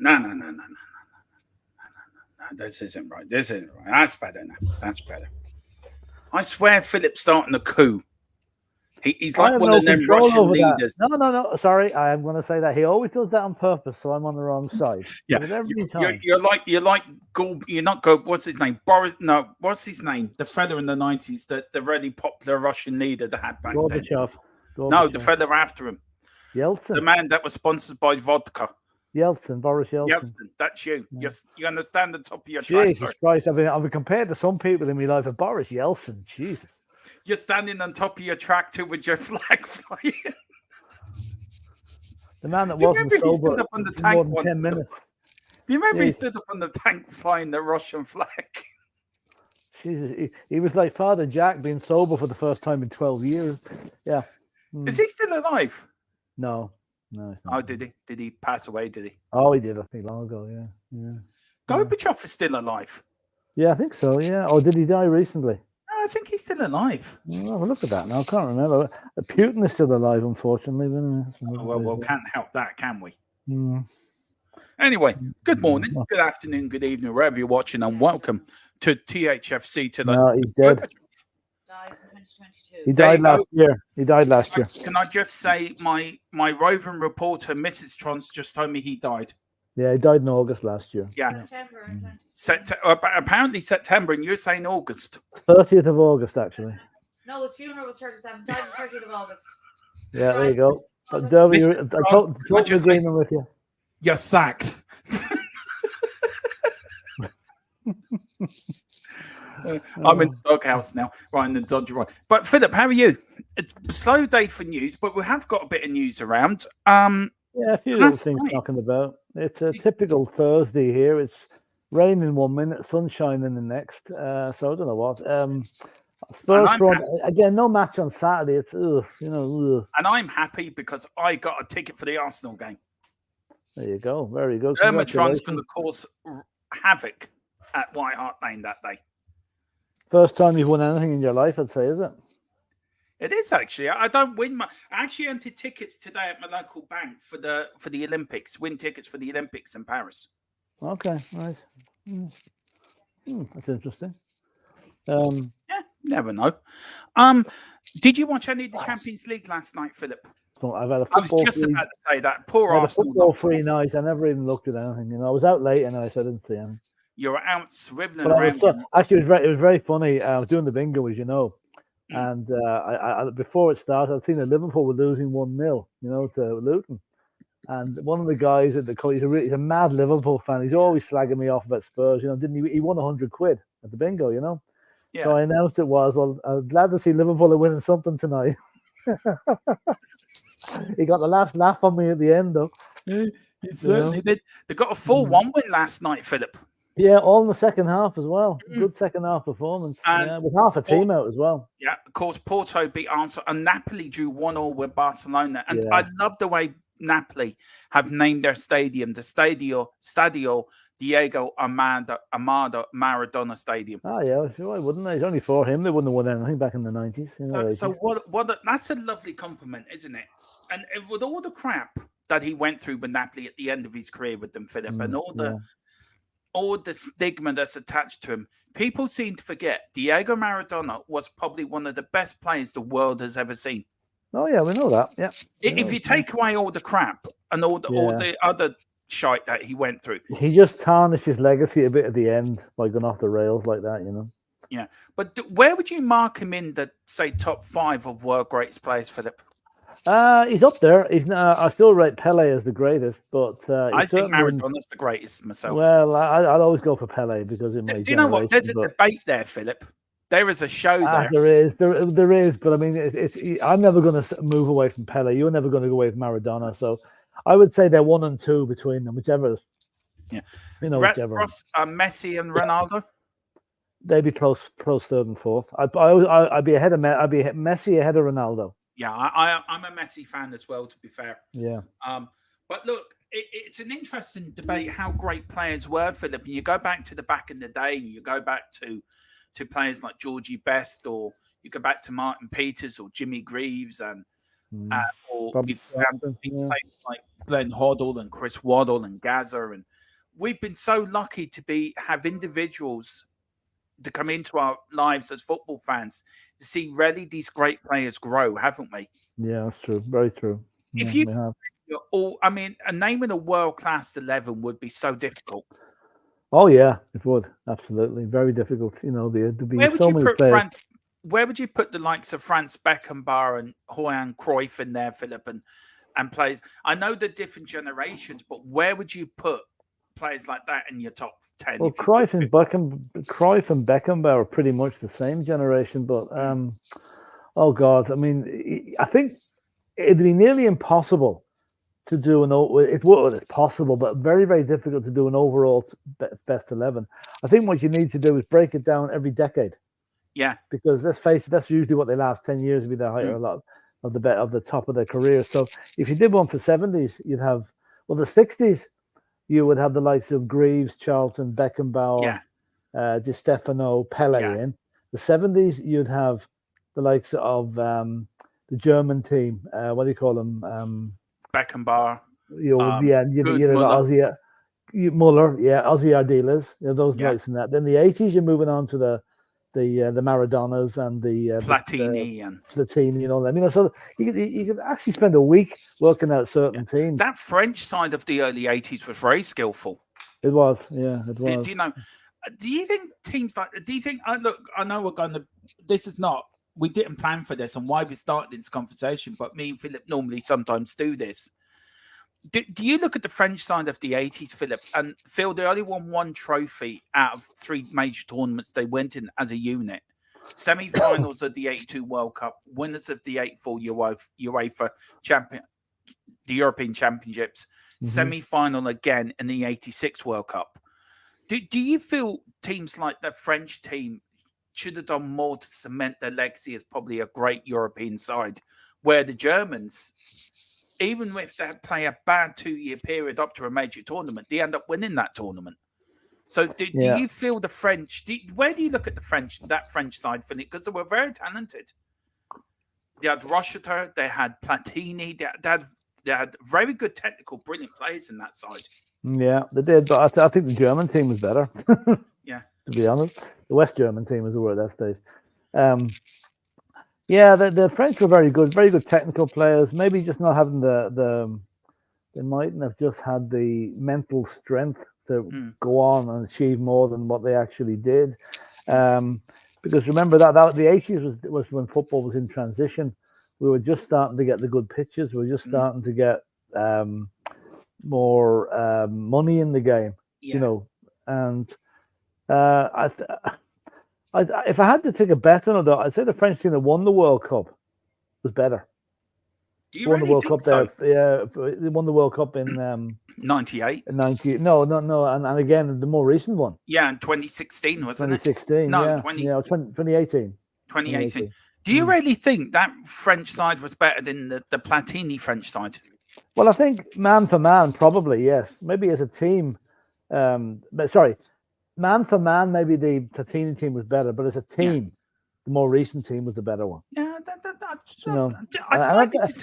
No. This isn't right. This isn't right. That's better now. That's better. I swear Philip's starting a coup. He's like one of them Russian leaders. No. Sorry, I am going to say that he always does that on purpose, so I'm on the wrong side. Yeah, you're like you're not go. What's his name? Boris? No, what's his name? The fella in the 90s, the really popular Russian leader that had back Gorbachev. then. No, the fella after him. Yeltsin. The man that was sponsored by vodka. Boris Yeltsin. That's you. Yeah. You understand the top of your track. Jesus Christ! I've been compared to some people in my life. Boris Yeltsin. Jesus. You're standing on top of your tractor with your flag flying. The man that wasn't sober stood up on the tank more than 10 minutes. Do you remember he stood up on the tank flying the Russian flag? Jesus, he was like Father Jack being sober for the first time in 12 years. Yeah. Is he still alive? No. Oh, did he? Did he pass away? Did he? Oh, he did. I think long ago. Yeah. Gorbachev is still alive. Yeah, I think so. Yeah. Or did he die recently? I think he's still alive. Well, look at that now. I can't remember. Putin is still alive, unfortunately. Well, we can't help that, can we? Anyway, good morning, good afternoon, good evening, wherever you're watching, and welcome to THFC. No, he's dead. Died in 2022. He died last year. Can I just say, my roving reporter, Mrs. Trons, just told me he died. Yeah, he died in August last year. Yeah. Apparently September, and you're saying August. 30th of August, actually. No, his funeral was 37th. Died on 30th of August. Yeah, there you go. Derby, I totally agreeing with you. You're sacked. I'm in the doghouse now, right in the dodgy right. But Philip, how are you? It's a slow day for news, but we have got a bit of news around. Yeah, a few little things knocking about. It's a typical Thursday here. It's raining 1 minute, sunshine in the next. So I don't know what. Spurs again, no match on Saturday. It's And I'm happy because I got a ticket for the Arsenal game. There you go. Very good. Dermotron's going to cause havoc at White Hart Lane that day. First time you've won anything in your life, I'd say, is it? It is actually. I don't win. I actually entered tickets today at my local bank for the Olympics. Win tickets for the Olympics in Paris. Okay, nice. That's interesting. Yeah, never know. Did you watch any of the Champions League last night, Philip? I've had I was just about to say that. Poor Arsenal. Football free night. I never even looked at anything. I was out late and I didn't see anything. You were out swiveling around. Actually, it was very funny. I was doing the bingo, as you know. And I before it started, I'd seen that Liverpool were losing 1-0, to Luton. And one of the guys at the college, he's a mad Liverpool fan. He's always slagging me off about Spurs. Didn't he? He won 100 quid at the bingo. Yeah. So I announced it was, well, I'm glad to see Liverpool are winning something tonight. He got the last laugh on me at the end, though. He certainly did. They got a 4-1 win last night, Philip. Yeah, all in the second half as well. Good second half performance. With half a team out as well. Yeah, of course, Porto beat Arsenal and Napoli drew 1-1 with Barcelona. And I love the way Napoli have named their stadium, the Stadio Diego Armando Maradona Stadium. Oh, yeah, why wouldn't they? It's only for him. They wouldn't have won anything back in the 90s. So that's a lovely compliment, isn't it? And with all the crap that he went through with Napoli at the end of his career with them, Philip, and all the stigma that's attached to him. People seem to forget Diego Maradona was probably one of the best players the world has ever seen. Oh, yeah, we know that. Yeah. If you take away all the crap and all the other shite that he went through. He just tarnished his legacy a bit at the end by going off the rails like that, Yeah. But where would you mark him in the, say, top 5 of world greatest players, Philip? He's up there. I still rate Pele as the greatest, but I think Maradona's the greatest myself. Well, I'd always go for Pele because it do you know what? There's a debate there, Philip. There is a show there. There is, but I mean, I'm never going to move away from Pele. You're never going to go away from Maradona. So I would say they're 1 and 2 between them, whichever. Yeah, whichever. Messi and Ronaldo. They'd be close third and fourth. I'd be ahead of Messi ahead of Ronaldo. Yeah, I'm a Messi fan as well, to be fair. Yeah. But look, it's an interesting debate how great players were, Philip. And you go back to the back in the day, and you go back to players like Georgie Best, or you go back to Martin Peters or Jimmy Greaves, and or players like Glenn Hoddle and Chris Waddle and Gazza, and we've been so lucky to have individuals to come into our lives as football fans to see really these great players grow, haven't we? Yeah, that's true. Very true. If Yeah, you we have. I mean, naming a world-class 11 would be so difficult. Oh yeah, it would absolutely very difficult. You know, there'd be Where would so you many put players. Where would you put the likes of Franz Beckenbauer and Johan Cruyff in there, Philip, and players? I know they're different generations, but where would you put players like that in your top 10? Well, Cruyff and Beckenbauer are pretty much the same generation, but oh God, I mean, I think it'd be nearly impossible to do it's possible, but very, very difficult to do an overall best 11. I think what you need to do is break it down every decade. Yeah, because let's face it, that's usually what they last 10 years would be the height a lot of the top of their career. So if you did one for 70s, you'd have the 60s. You would have the likes of Greaves, Charlton, Beckenbauer, Di Stefano, Pele in. The 70s, you'd have the likes of the German team. What do you call them? Beckenbauer. Muller, Ozzy Ardiles, those likes and that. Then the 80s, you're moving on to the Maradonas and the Platini and all that. You know, so you could actually spend a week working out certain teams. That French side of the early 80s was very skillful. It was, yeah, it was. Do you know? Do you think teams like? Do you think? Look, I know we're going to. This is not. We didn't plan for this, and why we started this conversation. But me and Philip normally sometimes do this. Do you look at the French side of the 80s, Philip, and feel they only won one trophy out of 3 major tournaments they went in as a unit? Semi-finals of the 82 World Cup, winners of the 84 UEFA champion, the European Championships, semi-final again in the 86 World Cup. Do you feel teams like the French team should have done more to cement their legacy as probably a great European side, where the Germans, even if they play a bad 2-year period up to a major tournament, they end up winning that tournament? So do you feel the French, where do you look at that French side, Philip? Because they were very talented. They had Rocheter, they had Platini, they had very good technical, brilliant players in that side. Yeah, they did, but I think the German team was better. Yeah. To be honest. The West German team was the word at that stage. Yeah, the French were very good technical players. Maybe just not having they mightn't have just had the mental strength to go on and achieve more than what they actually did. Because remember that the 80s was when football was in transition. We were just starting to get the good pitches. We were just starting to get more money in the game, you know. And if I had to take a bet on it, I'd say the French team that won the World Cup was better. Do you won the World Cup there? Yeah, they won the World Cup in 98. 98. No, and again the more recent one. Yeah, in 2016, wasn't 2016, it? 2016. No, yeah. 2018. 2018. Do you really think that French side was better than the Platini French side? Well, I think man for man, probably yes. Maybe as a team, but sorry. Man for man, maybe the Platini team was better, but as a team, the more recent team was the better one. Yeah,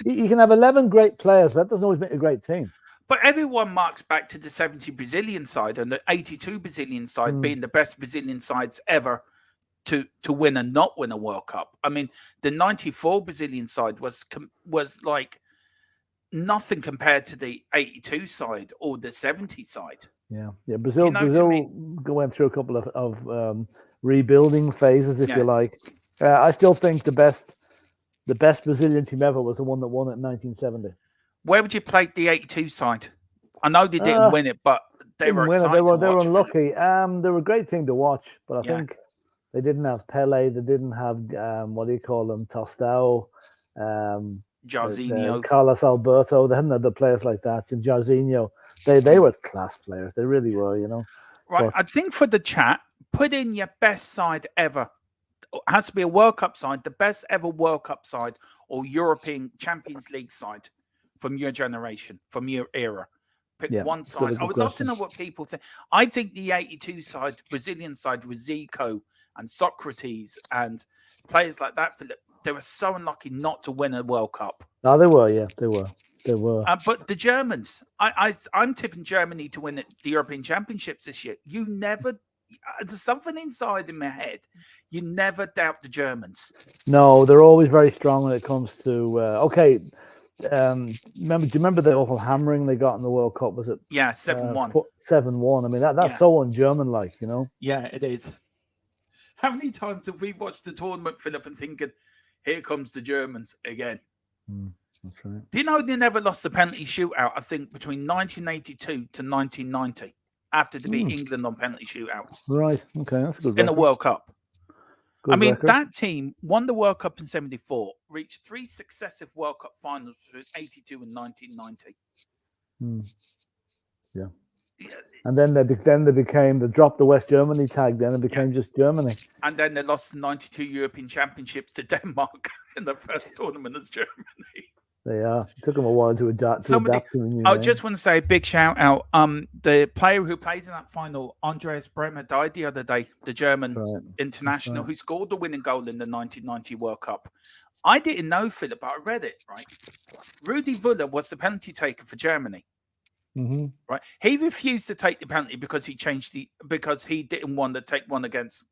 you can have 11 great players, but that doesn't always make a great team. But everyone marks back to the 70 Brazilian side and the 82 Brazilian side being the best Brazilian sides ever to win and not win a World Cup. I mean, the 94 Brazilian side was like nothing compared to the 82 side or the 70 side. Yeah. Brazil went through a couple of rebuilding phases, if you like. I still think the best Brazilian team ever was the one that won it in 1970. Where would you play the 82 side? I know they didn't win it, but they were excited. They were unlucky. They were a great team to watch, but I think they didn't have Pele. They didn't have what do you call them? Tostão, Jairzinho, Carlos Alberto. They hadn't had the players like that. And Jairzinho. They were class players. They really were, you know. Right. I think for the chat, put in your best side ever. It has to be a World Cup side, the best ever World Cup side or European Champions League side from your generation, from your era. Pick one side. I would love to know what people think. I think the 82 side, Brazilian side, was Zico and Socrates and players like that, Philip. They were so unlucky not to win a World Cup. No, they were, yeah, they were. They were. But the Germans, I'm tipping Germany to win the European Championships this year. You never, there's something inside in my head. You never doubt the Germans. No, they're always very strong when it comes to. Okay, do you remember the awful hammering they got in the World Cup? Was it? Yeah, 7-1. 7-1. I mean, that's so un-German-like, you know. Yeah, it is. How many times have we watched the tournament, Philip, and thinking, "Here comes the Germans again"? That's right. Do you know they never lost the penalty shootout? I think between 1982 to 1990, after they beat England on penalty shootouts. Right. Okay, that's a good. In the World Cup. Good I mean, record. that team won the World Cup in '74, reached 3 successive World Cup finals between '82 and 1990. Yeah. And then they became, they dropped the West Germany tag then and became just Germany. And then they lost the 92 European Championships to Denmark in the first tournament as Germany. It took them a while to adapt to the new I name. just want to say a big shout out. The player who played in that final, Andreas Bremer, died the other day, the German international who scored the winning goal in the 1990 World Cup. I didn't know, Philip, but I read it, right? Rudi Völler was the penalty taker for Germany. Right, he refused to take the penalty because he didn't want to take one against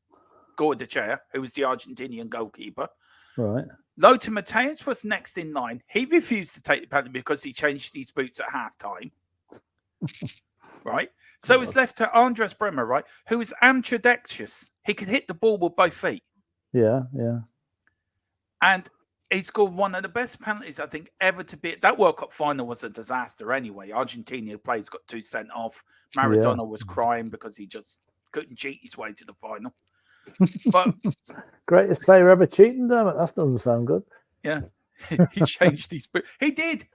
Goicoechea, who was the Argentinian goalkeeper. Right. Lothar Matthäus was next in line. He refused to take the penalty because he changed his boots at halftime. Right, so it's left to Andreas Bremer, right, who is ambidextrous. He could hit the ball with both feet. Yeah. And he scored one of the best penalties, I think, ever to be. That World Cup final was a disaster anyway. Argentina players got 2 sent off. Maradona was crying because he just couldn't cheat his way to the final. But greatest player ever cheating, damn it. That doesn't sound good. Yeah. He changed his boots. He did.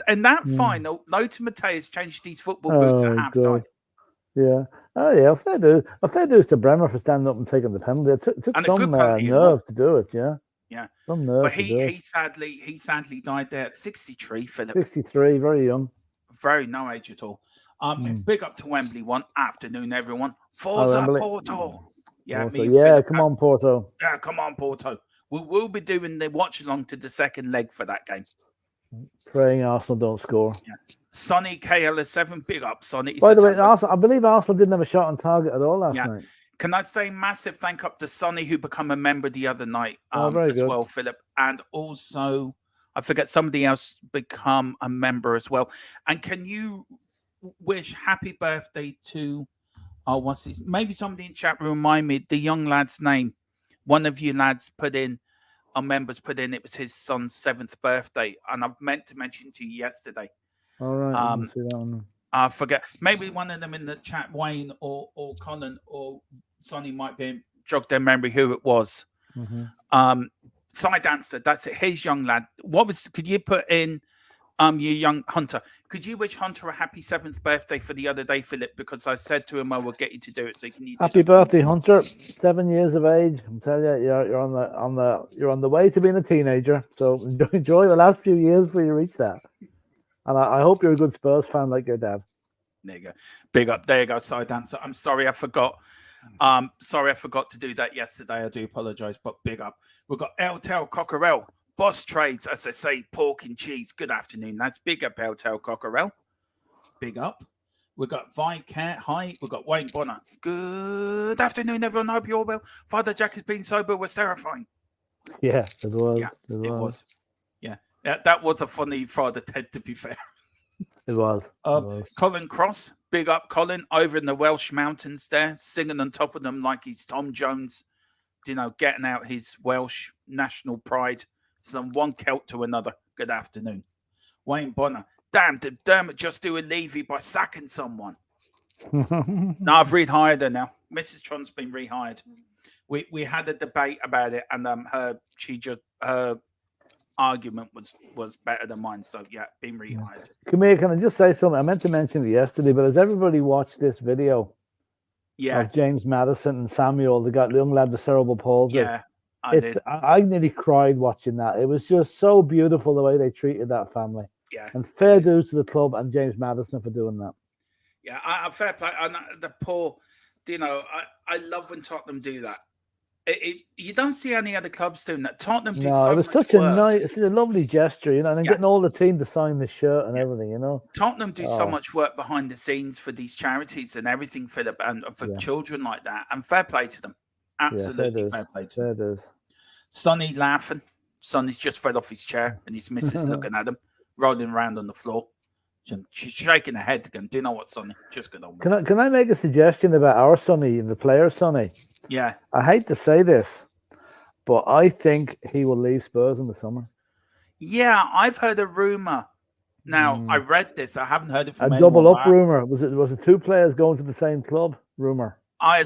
In that final, Lothar Matthäus changed his football boots at halftime. Yeah. Oh, yeah. Fair dues to Bremer for standing up and taking the penalty. It took some nerve to do it, yeah. Yeah. Some nerve but he sadly died there at 63, Philip. 63, very young. Very no age at all. Big up to Wembley one. Afternoon, everyone. Forza Porto. Yeah, come on, Porto. Yeah, come on, Porto. We will be doing the watch along to the second leg for that game. Praying Arsenal don't score. Yeah. Sonny KL7, big up, Sonny. By the way, I believe Arsenal didn't have a shot on target at all last night. Can I say massive thank up to Sonny, who became a member the other night as well, Philip. And also, I forget, somebody else become a member as well. And can you wish happy birthday to, what's his, maybe somebody in chat room remind me, the young lad's name. One of you lads put in, our members put in, it was his son's 7th birthday. And I've meant to mention to you yesterday. All right, I didn't see that one. I forget. Maybe one of them in the chat, Wayne or Colin or Sonny, might be jog their memory who it was. Side answer. That's it. His young lad. Could you put in your young Hunter? Could you wish Hunter a happy 7th birthday for the other day, Philip? Because I said to him I will get you to do it. So you can. Happy birthday, Hunter! 7 years of age. I'm telling you, you're on the way to being a teenager. So enjoy the last few years before you reach that. And I hope you're a good Spurs fan like your dad. There you go. Big up. There you go. Side answer. I'm sorry I forgot. Sorry I forgot to do that yesterday. I do apologize, but big up. We've got Eltel Cockerell. Boss Trades, as I say, pork and cheese. Good afternoon. That's big up, Eltel Cockerell. Big up. We've got Vicat. Hi. We've got Wayne Bonner. Good afternoon, everyone. I hope you're all well. Father Jack has been sober. Was terrifying. Yeah, it was. Yeah, it was. That was a funny Father Ted, to be fair. It was. Colin Cross, big up Colin, over in the Welsh mountains there, singing on top of them like he's Tom Jones, getting out his Welsh national pride from one Celt to another. Good afternoon. Wayne Bonner, damn, did Dermot just do a Levy by sacking someone? No, I've rehired her now. Mrs. Tron's been rehired. We had a debate about it, and her argument was better than mine, so been rehired. Come here, can I just say something? I meant to mention it yesterday, but has everybody watched this video? Of James Maddison and Samuel, the young lad with cerebral palsy. I did. I nearly cried watching that. It was just so beautiful the way they treated that family. Yeah, and fair dues to the club and James Maddison for doing that. Yeah, fair play. And the poor, I love when Tottenham do that. You don't see any other clubs doing that. Tottenham do No, so it was much such work. a nice, it's a lovely gesture, you know, and then getting all the team to sign the shirt and everything, you know. Tottenham do so much work behind the scenes for these charities and everything, Philip, and for children like that. And fair play to them. Absolutely fair play to them. Sonny laughing. Sonny's just fell off his chair and his missus looking at him, rolling around on the floor. She's shaking her head again. Do you know what, Sonny? Just get on. Can I make a suggestion about our Sonny, the player Sonny? Yeah. I hate to say this, but I think he will leave Spurs in the summer. Yeah, I've heard a rumor. Now, I read this. I haven't heard it from anyone. A double up rumor. Was it two players going to the same club? Rumor. I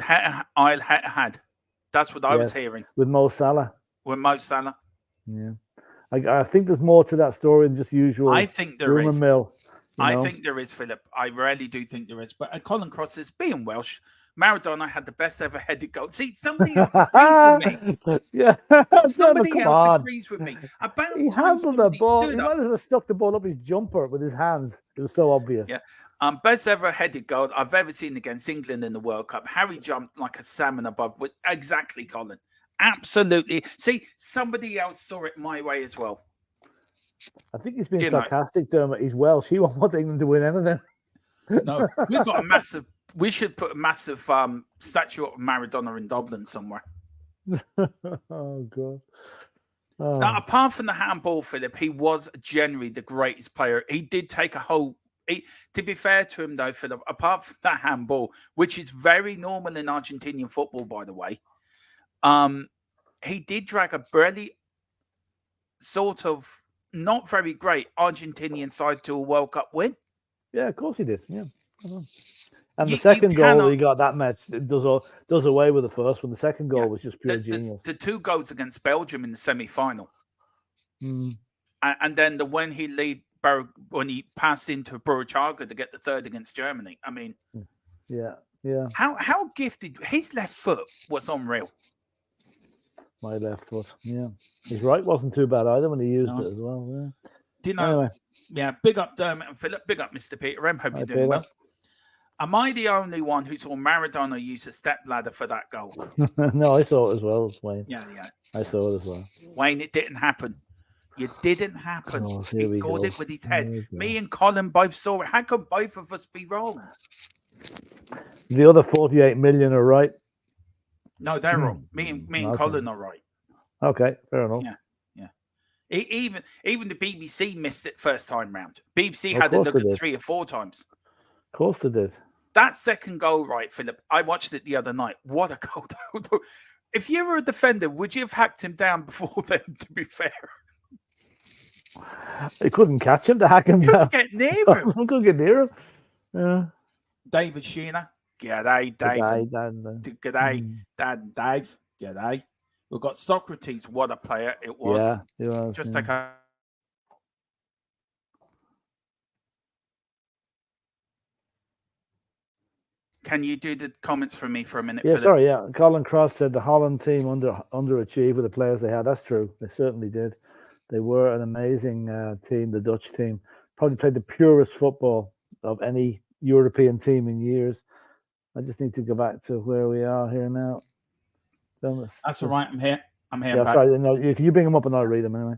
had. That's what I was hearing. With Mo Salah. With Mo Salah. Yeah. I think there's more to that story than just usual. I think there rumor is. Mill. I think there is, Philip. I really do think there is. But Colin Cross says, being Welsh, Maradona had the best ever headed goal. See, somebody else agrees with me. Yeah. Somebody else agrees with me. About he handled the ball. He might have stuck the ball up his jumper with his hands. It was so obvious. Yeah. Best ever headed goal I've ever seen against England in the World Cup. Harry jumped like a salmon above. Exactly, Colin. Absolutely. See, somebody else saw it my way as well. I think he's being sarcastic, Dermot. He's Welsh. He won't want England to win anything. No, we've got a massive. We should put a massive statue of Maradona in Dublin somewhere. Oh God! Oh. Now, apart from the handball, Philip, he was generally the greatest player. He did take a whole. To be fair to him, though, Philip, apart from that handball, which is very normal in Argentinian football, by the way, he did drag a barely sort of not very great Argentinian side to a World Cup win. Yeah, of course he did. Yeah. And the second goal he got that match does away with the first one. The second goal was just pure genius. The two goals against Belgium in the semi-final. And then when he passed into Burruchaga to get the third against Germany. I mean, yeah. How gifted his left foot was unreal. My left foot, yeah. His right wasn't too bad either when he used it as well. Yeah. Do you know? Anyway. Yeah, big up Dermot and Philip. Big up Mr. Peter M. Hope you're doing well. Am I the only one who saw Maradona use a step ladder for that goal? No, I saw it as well, Wayne. Yeah. I saw it as well. Wayne, it didn't happen. It didn't happen. He scored it with his head. Me and Colin both saw it. How could both of us be wrong? The other 48 million are right. No, they're wrong. Me and Colin are right. Okay, fair enough. Yeah. Even the BBC missed it first time round. BBC had to look at 3 or 4 times. Of course they did. That second goal, right, Philip? I watched it the other night. What a goal! If you were a defender, would you have hacked him down before then? To be fair, he couldn't catch him to hack him down. Get near him. I couldn't get near him. Yeah. David Sheena. G'day, Dave. G'day, Dad. Dave. G'day. We've got Socrates. What a player it was. Yeah, he was. Just like a. Can you do the comments for me for a minute? Yeah, Philip? Sorry. Yeah, Colin Cross said the Holland team underachieved with the players they had. That's true. They certainly did. They were an amazing team. The Dutch team probably played the purest football of any European team in years. I just need to go back to where we are here now. That's all right. I'm here. Yeah, sorry. No, you bring them up and I'll read them anyway.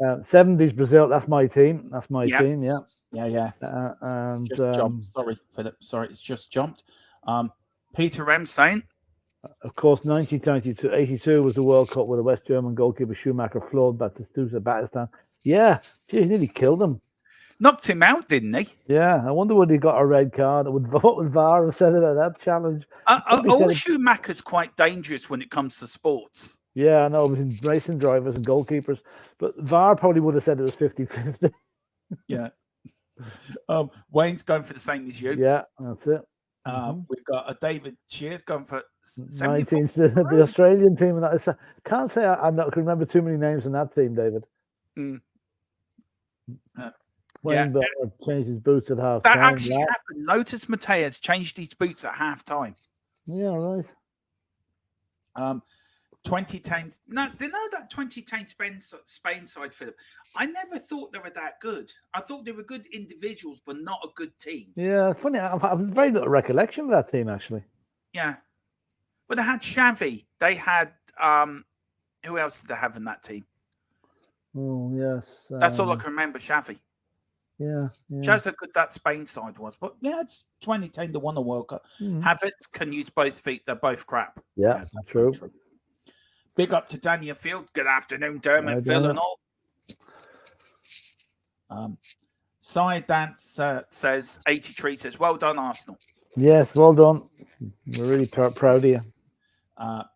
70s Brazil. That's my team. That's my team. Yeah. And just jumped. Sorry, Philip. Sorry, it's just jumped. Peter M saying, of course, 1992, 82 was the World Cup where the West German goalkeeper Schumacher floored Battistan. Yeah, gee, he nearly killed him. Knocked him out, didn't he? Yeah, I wonder would he got a red card. What would VAR have said about that challenge? Schumacher's quite dangerous when it comes to sports. Yeah, I know, between racing drivers and goalkeepers. But VAR probably would have said it was 50-50. Yeah. Wayne's going for the same as you. Yeah, that's it. We've got a David Shears going for 19, the Australian team. And that. I can't say I can remember too many names in that team, David. Wayne Bernard changed his boots at half time. That actually happened. Lotus Mateus changed his boots at half time. Yeah, right. 2010. No, do you know that 2010 Spain side, Philip? I never thought they were that good. I thought they were good individuals, but not a good team. Yeah, funny. I've very little recollection of that team, actually. Yeah. But they had Xavi. They had who else did they have in that team? Oh yes. That's all I can remember. Xavi. Yeah. Shows how good that Spain side was. But yeah, it's 2010 to won the World Cup. Havertz can use both feet. They're both crap. Yeah, true. Big up to Daniel Field. Good afternoon, Dermot, Phil, and all. Cy Dance says 83 says, well done, Arsenal. Yes, well done. We're really proud of you.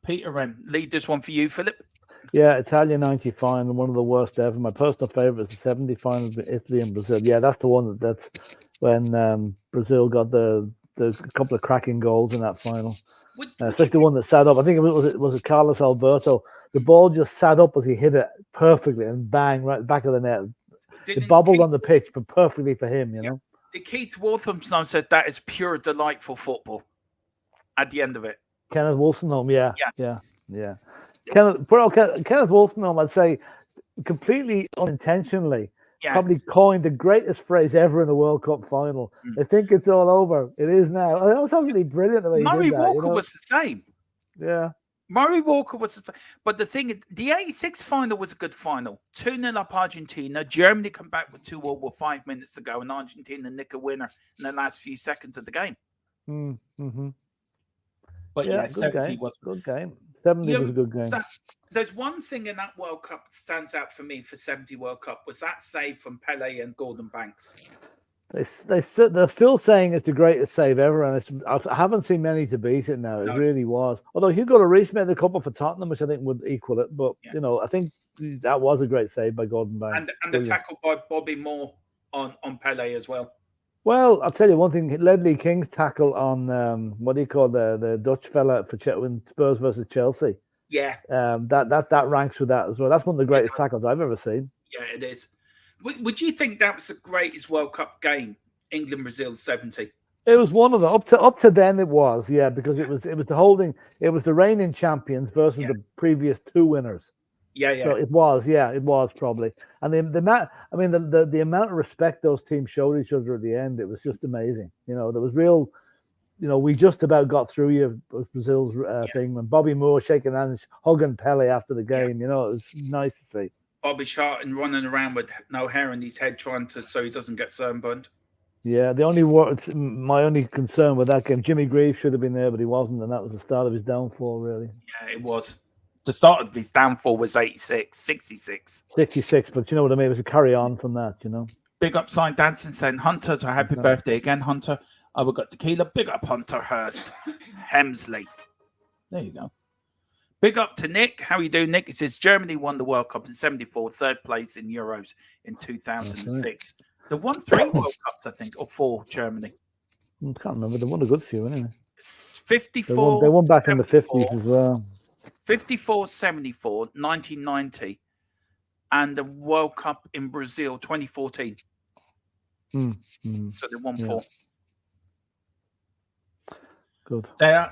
Peter M, lead this one for you, Philip. Yeah, Italian 90 final, one of the worst ever. My personal favourite is the 70 final with Italy and Brazil. Yeah, that's the one that's when Brazil got the couple of cracking goals in that final. Especially the one that sat up. I think it was Carlos Alberto. The ball just sat up as he hit it perfectly and bang, right back of the net. It bobbled on the pitch, but perfectly for him, you know. Did Keith Walthamstow said that is pure delightful football at the end of it? Kenneth Wolstenholme, yeah. Kenneth Wolstenholme, I'd say, completely unintentionally, probably coined the greatest phrase ever in the World Cup final. I think it's all over. It is now. That was absolutely brilliant the way he Murray did that. Walker was the same. Yeah. Murray Walker was the same. But the thing, the 86 final was a good final. 2-0 up Argentina. Germany come back with 2-0 with 5 minutes to go, and Argentina nick a winner in the last few seconds of the game. Mm-hmm. But yeah 70 was a good game. 70 was a good game. There's one thing in that World Cup that stands out for me for 70 World Cup was that save from Pele and Gordon Banks. They're still saying it's the greatest save ever, and I haven't seen many to beat it now. It really was. Although Hugo Lloris made a couple for Tottenham, which I think would equal it. But you know, I think that was a great save by Gordon Banks. And the tackle by Bobby Moore on Pele as well. Well, I'll tell you one thing: Ledley King's tackle on what do you call the Dutch fella for Spurs versus Chelsea. Yeah, that ranks with that as well. That's one of the greatest tackles I've ever seen. Yeah, it is. Would you think that was the greatest World Cup game, England-Brazil 70? It was one of them. Up to then it was, because it was the reigning champions versus the previous two winners. Yeah. So it was probably. And the amount of respect those teams showed each other at the end, it was just amazing. You know, there was real. You know, we just about got through you, Brazil's thing, when Bobby Moore shaking hands, hugging Pele after the game. You know, it was nice to see. Bobby Charlton running around with no hair in his head, so he doesn't get sunburned. Yeah, my only concern with that game, Jimmy Greaves should have been there, but he wasn't, and that was the start of his downfall, really. Yeah, it was. The start of his downfall was 66. But you know what I mean? It was a carry on from that, you know. Big up Sign Dancing saying, Hunter, so happy birthday again, Hunter. We got tequila. Big up Hunter Hurst. Hemsley. There you go. Big up to Nick. How you doing, Nick? He says Germany won the World Cup in 74, third place in Euros in 2006. They won 3 World Cups, I think, or 4, Germany. I can't remember. They won a good few, anyway. 54. They won back in the 50s as well. 54, 74, 1990, and the World Cup in Brazil 2014. So they won 4. Good.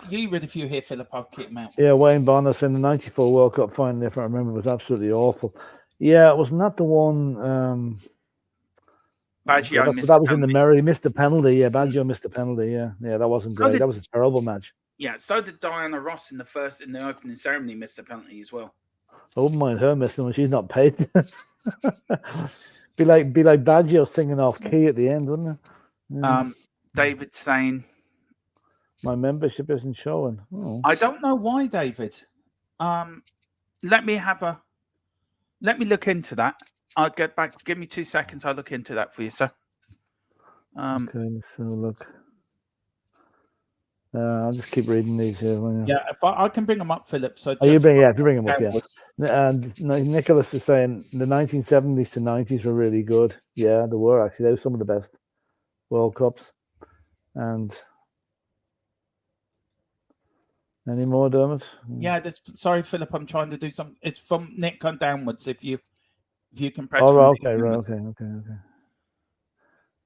You read a few here, Philip. I'll keep them out. Yeah, Wayne Bonner saying the 94 World Cup final, if I remember, was absolutely awful. Yeah, wasn't that the one? Baggio that was in the mirror. He missed the penalty. Yeah, Baggio missed the penalty. Yeah, that wasn't great. That was a terrible match. Yeah, so did Diana Ross in the opening ceremony, missed the penalty as well. I wouldn't mind her missing when she's not paid. be like Baggio singing off key at the end, wouldn't it? David saying, my membership isn't showing. Oh. I don't know why, David. Let me look into that. I'll get back. Give me 2 seconds. I'll look into that for you, sir. Okay, let's have a look. I'll just keep reading these here. Yeah, if I can bring them up, Philip. So if you bring them up, yeah. And Nicholas is saying the 1970s to 90s were really good. Yeah, they were actually. They were some of the best World Cups. And any more, Dermot? Yeah, sorry, Philip. I'm trying to do something. It's from Nick on downwards. If you can press. Oh,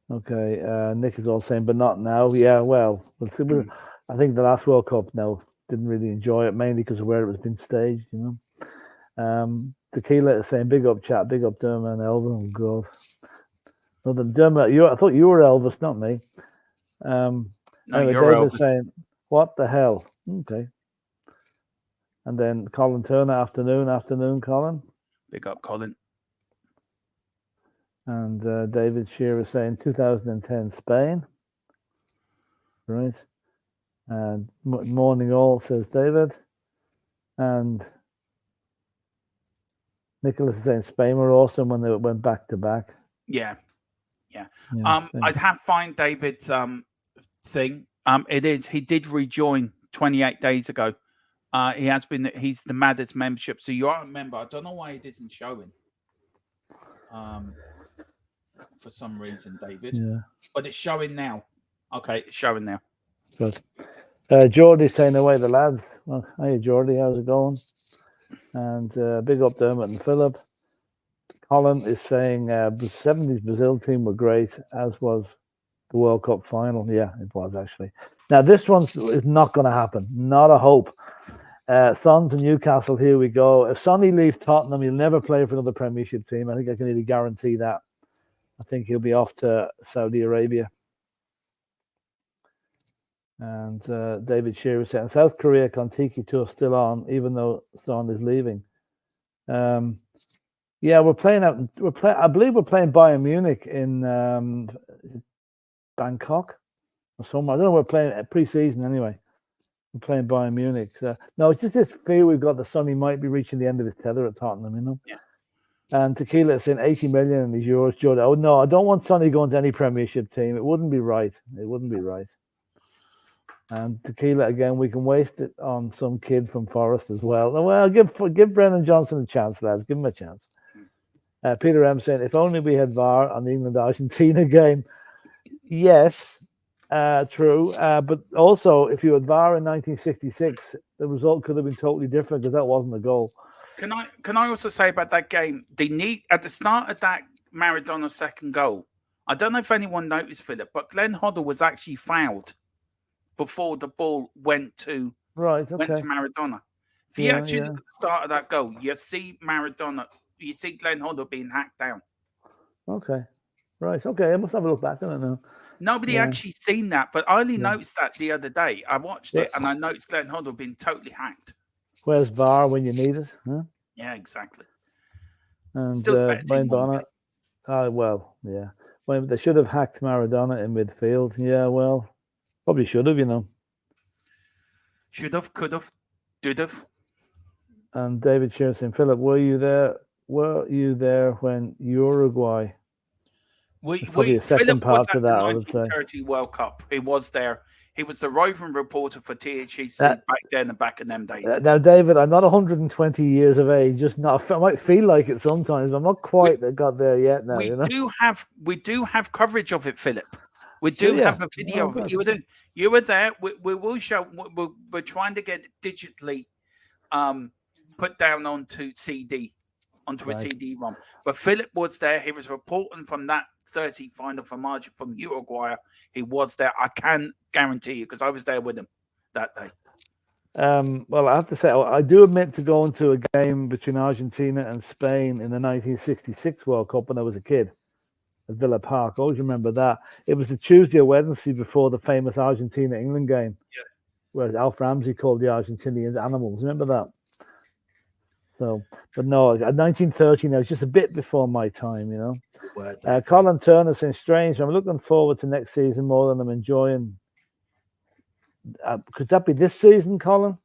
okay. Nick is all saying, but not now. Yeah, well, I think the last World Cup now didn't really enjoy it, mainly because of where it was being staged, you know. Tequila is saying, big up chat, big up Dermot and Elvin. Oh, God. Dermot, I thought you were Elvis, not me. No, anyway, you're David Elvis. Saying, what the hell? Okay. And then Colin Turner, afternoon, Colin. Big up, Colin. And David Shearer saying 2010 Spain. Right. And morning all, says David. And Nicholas is saying Spain were awesome when they went back to back. Yeah. Spain. I'd have find David's thing. It is. He did rejoin 28 days ago. He's the Maddest membership. So you are a member. I don't know why it isn't showing. For some reason, David. Yeah. But it's showing now. Okay, it's showing now. Good. Geordie's saying away the lads. Well, hey Geordie, how's it going? And big up Dermot and Philip. Colin is saying the 70s Brazil team were great, as was the World Cup final. Yeah, it was actually. Now this one is not going to happen. Not a hope. Sons and Newcastle, here we go. If Sonny leaves Tottenham, he'll never play for another Premiership team. I think I can really guarantee that. I think he'll be off to Saudi Arabia. And David Shearer saying South Korea Kontiki tour still on, even though Son is leaving. Yeah, we're playing out. I believe we're playing Bayern Munich in Bangkok or somewhere. I don't know. We're playing pre-season anyway. We're playing Bayern Munich. No, it's just this fear we've got that Sonny might be reaching the end of his tether at Tottenham. You know. Yeah. And Tequila is saying 80 million and he's yours, Jordan. Oh no, I don't want Sonny going to any Premiership team. It wouldn't be right. It wouldn't be right. And Tequila again, we can waste it on some kid from Forest as well. Well, give Brennan Johnson a chance, lads. Give him a chance. Peter M saying, if only we had VAR on the England-Argentina game. Yes, true. But also, if you had VAR in 1966, the result could have been totally different because that wasn't a goal. Can I also say about that game? At the start of that Maradona second goal, I don't know if anyone noticed, Philip, but Glenn Hoddle was actually fouled before the ball went to Maradona. If you actually look at the start of that goal, you see Maradona, you see Glenn Hoddle being hacked down. Okay. Right. Okay. I must have a look back. I don't know. Nobody actually seen that, but I only noticed that the other day. I watched it and I noticed Glenn Hoddle being totally hacked. Where's VAR when you need it? Huh? Yeah, exactly. And Wayne Bonner. Well, yeah. They should have hacked Maradona in midfield. Yeah, well. Probably should have, you know. Should have, could have, did have. And David Shearer saying, Philip, were you there when Uruguay? Probably a second part to that, I would say. 1930 World Cup. He was there. He was the roving reporter for THC back then and back in them days. Now, David, I'm not 120 years of age. I might feel like it sometimes. I'm not quite got there yet now. We do have coverage of it, Philip. We do have a video of it. You were there. We will show. We're trying to get it digitally put down onto a CD-ROM. But Philip was there. He was reporting from that 30 final from Uruguay. He was there. I can guarantee you because I was there with him that day. Well, I have to say, I do admit to going to a game between Argentina and Spain in the 1966 World Cup when I was a kid. At Villa Park. I always remember that. It was a Tuesday or Wednesday before the famous Argentina-England game. Yeah. Where Alf Ramsey called the Argentinians animals. Remember that? So, but no, 1930 now, it's just a bit before my time, you know. Colin Turner saying strange. I'm looking forward to next season more than I'm enjoying. Could that be this season, Colin?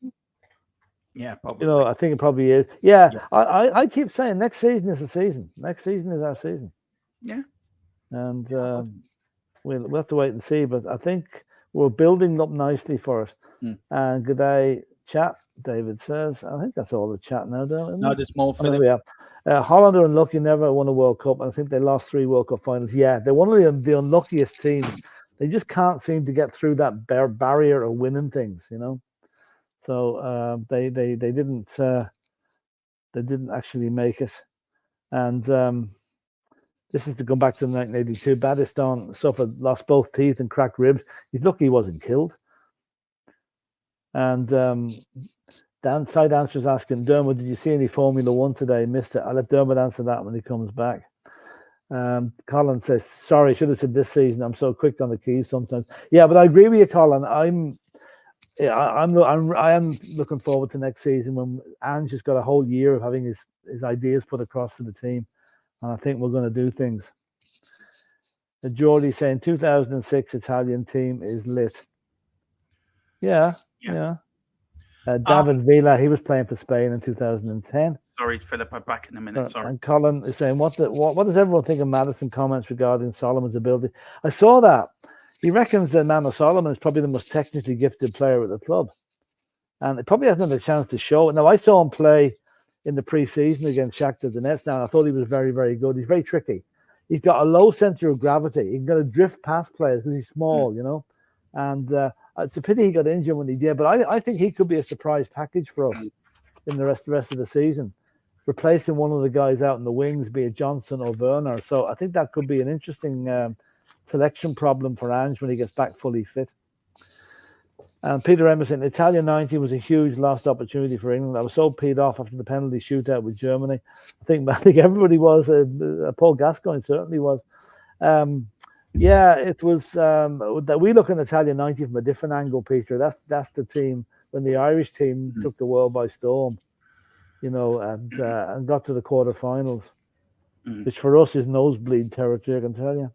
Yeah, probably. You know, I think it probably is. Yeah. I keep saying next season is the season. Next season is our season. Yeah. And we'll have to wait and see, but I think we're building up nicely for it. And good day, chat, David says. I think that's all the chat now, don't we? No, there's more for them. Holland are unlucky, never won a World Cup. I think they lost 3 World Cup finals. Yeah, they're one of the unluckiest teams. They just can't seem to get through that barrier of winning things, you know. So they didn't actually make it. And this is to go back to 1982. Battiston lost both teeth and cracked ribs. He's lucky he wasn't killed. And Side Answer's asking, Dermot, did you see any Formula 1 today? Missed it. I'll let Dermot answer that when he comes back. Colin says, sorry, I should have said this season. I'm so quick on the keys sometimes. Yeah, but I agree with you, Colin. yeah, I am looking forward to next season when Ange has got a whole year of having his ideas put across to the team, and I think we're going to do things. Geordie saying 2006 Italian team is lit. Yeah. David Villa, he was playing for Spain in 2010. Sorry, Philip, I'm back in a minute. Sorry. And Colin is saying, what does everyone think of Maddison comments regarding Solomon's ability? I saw that. He reckons that Nana Solomon is probably the most technically gifted player at the club. And it probably hasn't had a chance to show it. Now, I saw him play in the pre-season against Shakhtar Donetsk. Now, I thought he was very, very good. He's very tricky. He's got a low center of gravity. He's got to drift past players because he's small, you know. And it's a pity he got injured when he did. But I think he could be a surprise package for us in the rest of the season, replacing one of the guys out in the wings, be it Johnson or Werner. So I think that could be an interesting selection problem for Ange when he gets back fully fit. And Peter Emerson, Italia 90 was a huge lost opportunity for England. I was so peed off after the penalty shootout with Germany. I think everybody was. Paul Gascoigne certainly was. It was. We look at Italia 90 from a different angle, Peter. That's the team when the Irish team took the world by storm, you know, and got to the quarterfinals, which for us is nosebleed territory, I can tell you.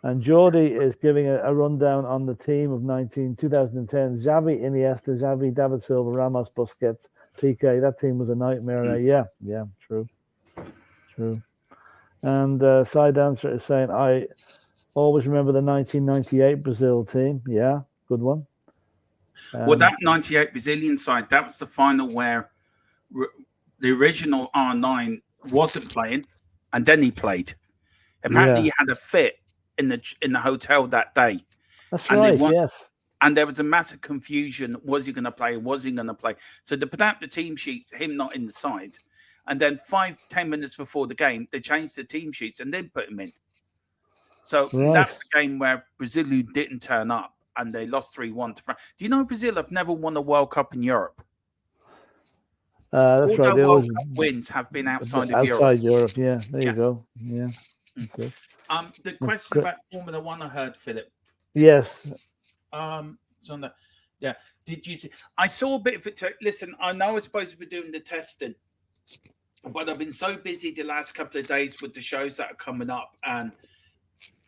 And Geordie is giving a rundown on the team of 2010. Xavi, Iniesta, Xavi, David Silva, Ramos, Busquets, Piqué. That team was a nightmare. Yeah, true. And Side Answer is saying, I always remember the 1998 Brazil team. Yeah, good one. Well, that 98 Brazilian side, that was the final where the original R9 wasn't playing, and then he played. Apparently, he had a fit in the hotel that day. That's right, yes. And there was a massive confusion. Was he going to play? Was he going to play? So they put out the team sheets, him not in the side. And then 5-10 minutes before the game, they changed the team sheets and then put him in. So that's the game where Brazil didn't turn up and they lost 3-1 to France. Do you know Brazil have never won a World Cup in Europe? That's all right. World Cup wins have been outside of Europe. Outside Europe, yeah. There you go. Yeah. Okay. The question about Formula One I heard, Philip. Yes. Did you see? I saw a bit of it. Listen, I know I'm supposed to be doing the testing, but I've been so busy the last couple of days with the shows that are coming up and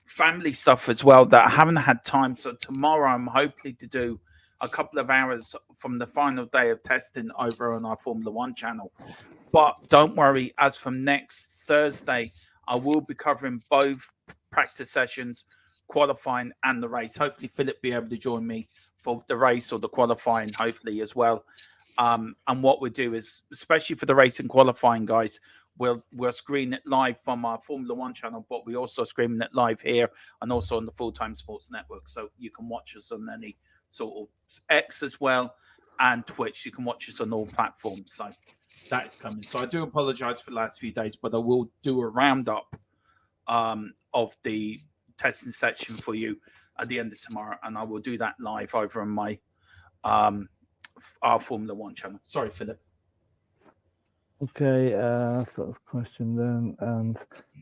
family stuff as well that I haven't had time. So tomorrow I'm hoping to do a couple of hours from the final day of testing over on our Formula One channel. But don't worry, as from next Thursday, I will be covering both practice sessions, qualifying and the race. Hopefully, Philip will be able to join me for the race or the qualifying, hopefully, as well. And what we do is, especially for the race and qualifying, guys, we'll screen it live from our Formula One channel, but we also screen it live here and also on the Full-Time Sports Network. So you can watch us on any sort of X as well and Twitch. You can watch us on all platforms. So that is coming. So I do apologize for the last few days, but I will do a roundup of the testing section for you at the end of tomorrow, and I will do that live over on my our Formula One channel. Sorry, Philip. Okay, I've got a question then, and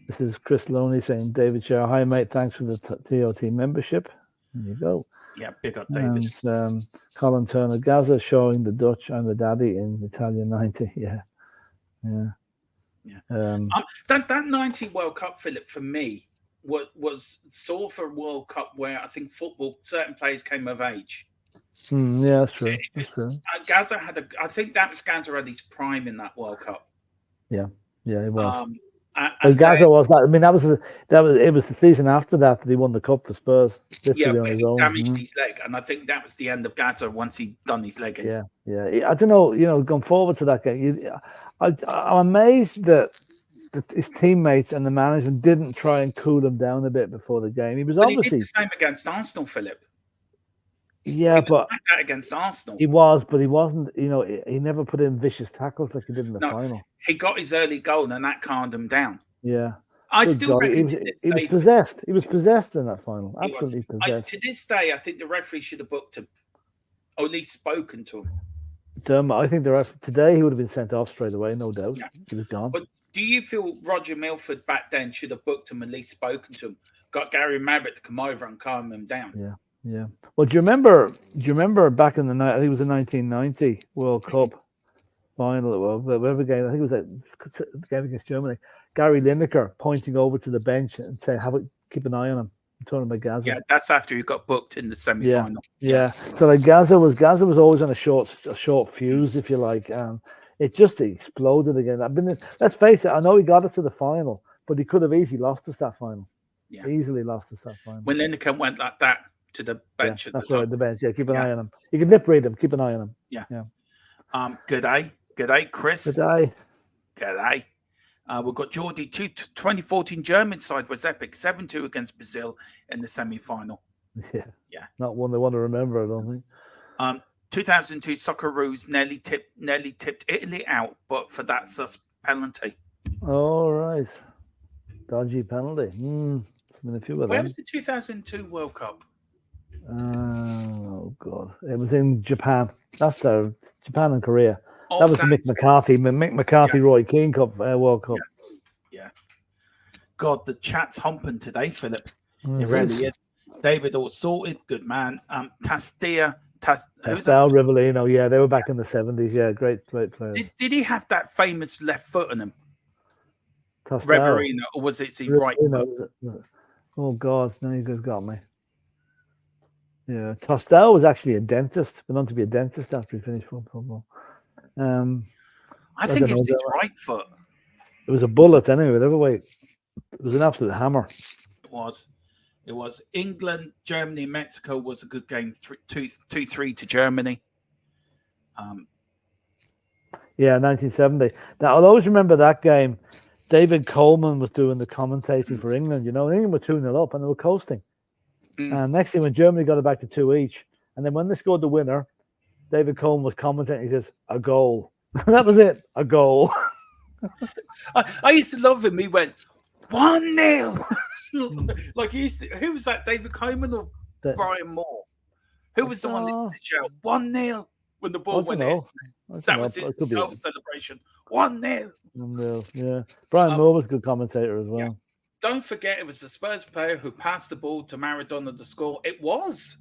this is Chris Loney saying, David Shaw, hi mate, thanks for the TOT membership. There you go. Yeah, big up, David. And Colin Turner, Gaza showing the Dutch and the daddy in Italian 90. Yeah. That 90 World Cup, Philip, for me, was sort of a World Cup where I think football, certain players came of age. Yeah, that's true. That's true. Gaza I think that was Gaza at his prime in that World Cup. Yeah, it was. And Gaza was that. I mean, it was the season after that he won the cup for Spurs. But he damaged his leg, and I think that was the end of Gaza once he'd done his leg in. Yeah. I don't know. Going forward to that game, I'm amazed that his teammates and the management didn't try and cool him down a bit before the game. He was obviously he did the same against Arsenal, Philip. Yeah, but like that against Arsenal, he was, but he wasn't. He never put in vicious tackles like he did in the final. He got his early goal, and that calmed him down. Yeah, I still reckon he was possessed. He was possessed in that final. Absolutely possessed. To this day, I think the referee should have booked him, or at least spoken to I him. think the referee today he would have been sent off straight away, no doubt. Yeah. He was gone. But do you feel Roger Milford back then should have booked him, at least spoken to him, got Gary Mabbitt to come over and calm him down? Yeah. Yeah. Well, do you remember? Do you remember back in the night? I think it was the 1990 World Cup final. Well, whatever game. I think it was the game against Germany. Gary Lineker pointing over to the bench and saying, keep an eye on him." Talking about Gaza. Yeah, that's after he got booked in the semi-final. Yeah. So like Gaza was always on a short fuse, if you like, and it just exploded again. Let's face it. I know he got it to the final, but he could have easily lost us that final. Yeah. Easily lost us that final. When Lineker went like that to the bench. That's right, the bench. Yeah, keep an eye on him. You can lip read him. Keep an eye on him. Yeah. Good day, Chris. Good day. We've got Geordie. 2014 German side was epic. 7-2 against Brazil in the semi-final. Yeah. Not one they want to remember, I don't think. 2002 Socceroos nearly tipped Italy out, but for that sus penalty. All right. Dodgy penalty. Been a few of them. Where was the 2002 World Cup? Oh God! It was in Japan. That's Japan and Korea. That was the Mick McCarthy, Roy Keane Cup World Cup. Yeah. God, the chat's humping today, Philip. It really is. David, all sorted. Good man. Tastia, Rivellino. Yeah, they were back in the 70s. Yeah, great player. Did he have that famous left foot on him? Reverino, or was it his right foot? Oh God, now you've got me. Yeah, Tostel was actually a dentist. Went on to be a dentist after he finished football. I think it was his right foot. It was a bullet anyway. Whatever way, it was an absolute hammer. It was. England, Germany, Mexico was a good game. 2-3 to Germany. Yeah, 1970. Now I'll always remember that game. David Coleman was doing the commentating for England. You know, England were 2-0 up and they were coasting. And next thing, when Germany got it back to 2 each, and then when they scored the winner, David Coleman was commentating. He says, "A goal." That was it. A goal. I used to love him. He went 1-0. Like he used to. Who was that? David Coleman or Brian Moore? Who was the one that used to shout 1-0 when the ball went in? That was his goal celebration. 1-0. 1-0. Yeah. Brian Moore was a good commentator as well. Yeah. Don't forget, it was the Spurs player who passed the ball to Maradona to score. It was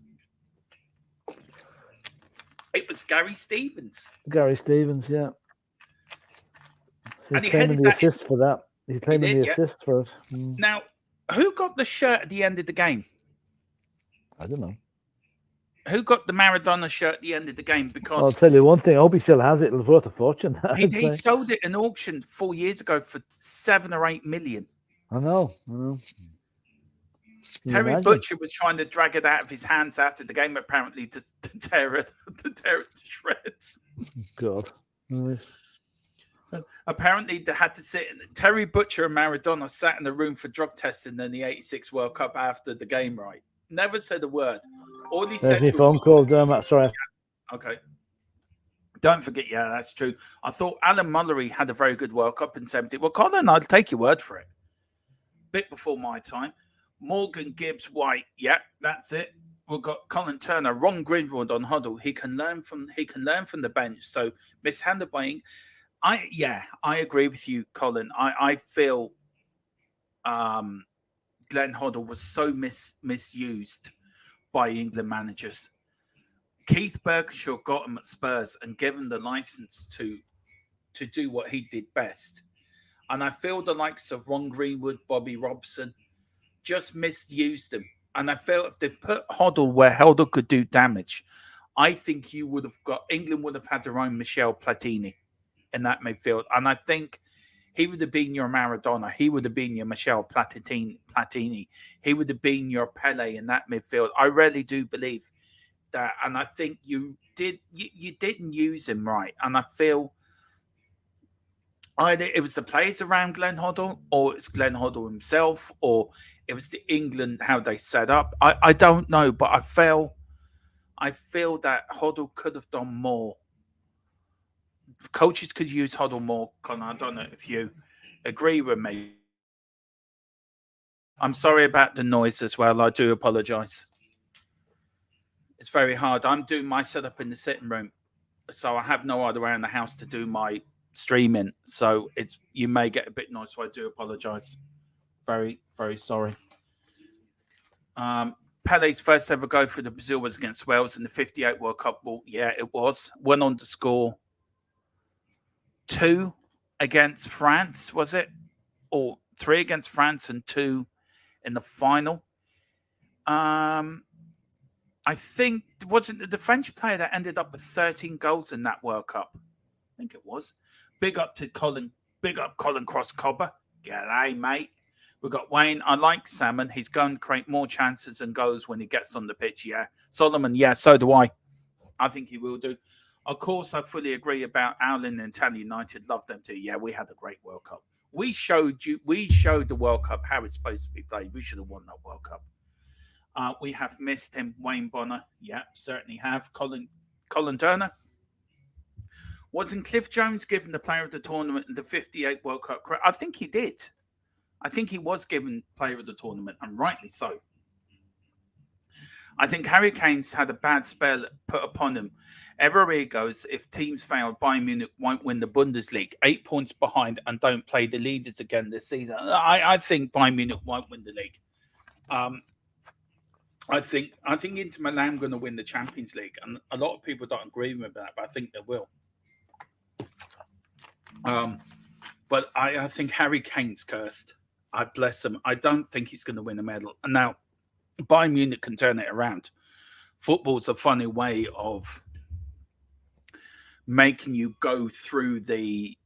Gary Stevens. Gary Stevens, yeah. So and he claiming the assists for that. He's claiming the assists for it. Now, who got the shirt at the end of the game? I don't know. Who got the Maradona shirt at the end of the game? Because I'll tell you one thing. I hope he still has it. It was worth a fortune. He sold it in auction 4 years ago for 7 or 8 million. I know. Terry Butcher was trying to drag it out of his hands after the game, apparently, to tear it to shreds. God. Apparently, they had to sit. Terry Butcher and Maradona sat in the room for drug testing in the '86 World Cup after the game. Right? Never said a word. All he said. There's my phone call, Dermot. Sorry. Okay. Don't forget, that's true. I thought Alan Mullery had a very good World Cup in '70. Well, Colin, I'll take your word for it. Bit before my time. Morgan, Gibbs, White. Yeah, that's it. We've got Colin Turner, Ron Greenwood on huddle. He can learn from the bench. So mishandled by I agree with you, Colin. I feel Glenn Hoddle was so misused by England managers. Keith Burkenshaw got him at Spurs and gave him the license to do what he did best. And I feel the likes of Ron Greenwood, Bobby Robson just misused him. And I feel if they put Hoddle where Hoddle could do damage, I think England would have had their own Michel Platini in that midfield. And I think he would have been your Maradona. He would have been your Michel Platini. He would have been your Pele in that midfield. I really do believe that. And I think you didn't use him right. And I feel either it was the players around Glenn Hoddle, or it's Glenn Hoddle himself, or it was the England, how they set up. I don't know, but I feel that Hoddle could have done more. Coaches could use Hoddle more, Connor. I don't know if you agree with me. I'm sorry about the noise as well. I do apologise. It's very hard. I'm doing my setup in the sitting room, so I have no other around the house to do my streaming, so you may get a bit noise, so I do apologize. Very, very sorry. Pele's first ever go for the Brazil was against Wales in the 58 World Cup. Well, yeah, it was. Went on to score 2 against France, was it? Or 3 against France and 2 in the final. I think, wasn't the French player that ended up with 13 goals in that World Cup? I think it was. Big up to Colin. Big up Colin Cross-Cobber. G'day, mate. We've got Wayne. I like Salmon. He's going to create more chances and goals when he gets on the pitch. Yeah. Solomon. Yeah, so do I. I think he will do. Of course, I fully agree about Allen and Italy United. Love them too. Yeah, we had a great World Cup. We showed the World Cup how it's supposed to be played. We should have won that World Cup. We have missed him, Wayne Bonner. Yeah, certainly have. Colin Turner. Wasn't Cliff Jones given the player of the tournament in the 58 World Cup? I think he did. I think he was given player of the tournament, and rightly so. I think Harry Kane's had a bad spell put upon him. Everywhere he goes, if teams fail, Bayern Munich won't win the Bundesliga. 8 points behind and don't play the leaders again this season. I think Bayern Munich won't win the league. I think Inter Milan are going to win the Champions League, and a lot of people don't agree with that, but I think they will. But I think Harry Kane's cursed. I bless him. I don't think he's going to win a medal. And now, Bayern Munich can turn it around. Football's a funny way of making you go through the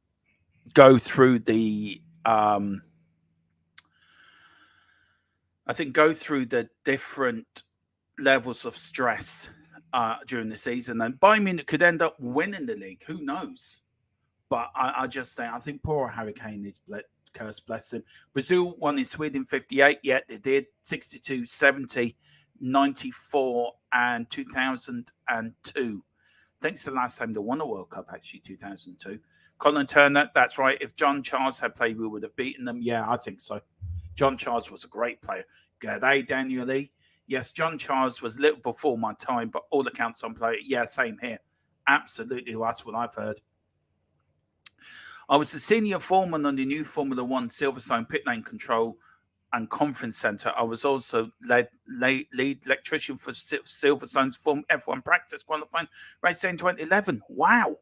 different levels of stress during the season. And Bayern Munich could end up winning the league. Who knows? But I think poor Harry Kane is curse, bless him. Brazil won in Sweden 58. Yeah, they did. 62, 70, 94, and 2002. I think it's the last time they won a World Cup, actually, 2002. Colin Turner, that's right. If John Charles had played, we would have beaten them. Yeah, I think so. John Charles was a great player. G'day, Daniel Lee. Yes, John Charles was a little before my time, but all accounts on play. Yeah, same here. Absolutely, that's what I've heard. I was the senior foreman on the new Formula One Silverstone pit lane control and conference centre. I was also lead electrician for Silverstone's F1 practice qualifying race in 2011. Wow.